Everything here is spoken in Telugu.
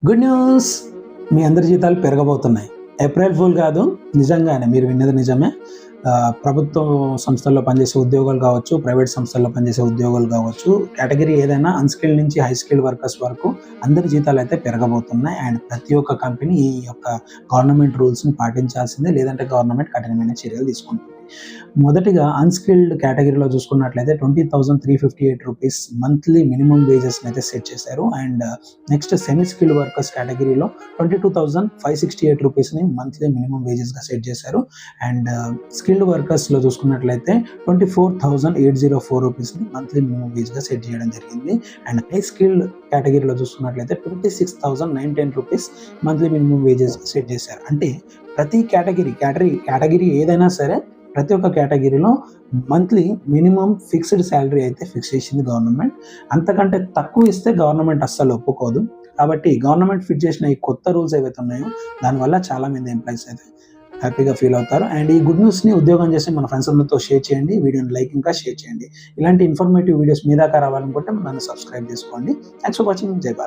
Good news! మీ అందరి జీతాలు పెరగబోతున్నాయి. ఏప్రిల్ ఫూల్ కాదు, నిజంగానే మీరు విన్నది నిజమే. ప్రభుత్వ సంస్థల్లో పనిచేసే ఉద్యోగాలు కావచ్చు, ప్రైవేట్ సంస్థల్లో పనిచేసే ఉద్యోగాలు కావచ్చు, కేటగిరీ ఏదైనా అన్‌స్కిల్డ్ నుంచి హై స్కిల్డ్ వర్కర్స్ వరకు అందరి జీతాలైతే పెరగబోతున్నాయి. అండ్ ప్రతి ఒక్క కంపెనీ ఈ యొక్క గవర్నమెంట్ రూల్స్‌ని పాటించాల్సిందే. లేదంటే గవర్నమెంట్ కఠినమైన చర్యలు తీసుకుంటుంది. మొదటిగా అన్‌స్కిల్డ్ కేటగిరీలో చూసుకున్నట్లయితే రూ. 20,358 మంత్లీ మినిమమ్ వేజెస్‌ని అయితే సెట్ చేశారు. And next semi skilled workers కేటగిరీలో రూ. 22,568ని మంత్లీ మినిమమ్ వేజెస్‌గా సెట్ చేశారు. అండ్ స్కిల్డ్ వర్కర్స్‌లో చూసుకున్నట్లయితే రూ. 24,804ని మంత్లీ మినిమమ్ వేజ్‌గా సెట్ చేయడం జరిగింది. అండ్ హై స్కిల్డ్ కేటగిరీలో చూసుకున్నట్లయితే రూ. 26,910 మంత్లీ మినిమమ్ వేజెస్ సెట్ చేశారు. అంటే ప్రతి కేటగిరీ ఏదైనా సరే ప్రతి ఒక్క కేటగిరీలో మంత్లీ మినిమం ఫిక్స్డ్ శాలరీ అయితే ఫిక్స్ చేసింది గవర్నమెంట్. అంతకంటే తక్కువ ఇస్తే గవర్నమెంట్ అస్సలు ఒప్పుకోదు. కాబట్టి గవర్నమెంట్ ఫిట్ చేసిన ఈ కొత్త రూల్స్ ఏవైతే ఉన్నాయో దానివల్ల చాలా మంది ఎంప్లాయీస్ అయితే హ్యాపీగా ఫీల్ అవుతారు. అండ్ ఈ గుడ్ న్యూస్ని ఉద్యోగం చేసి మన ఫ్రెండ్స్ అందరితో షేర్ చేయండి. వీడియోని లైక్ ఇంకా షేర్ చేయండి. ఇలాంటి ఇన్ఫర్మేటివ్ వీడియోస్ మీ దాకా రావాలనుకుంటే నన్ను సబ్స్క్రైబ్ చేసుకోండి. Thanks for watching. జై భారత్.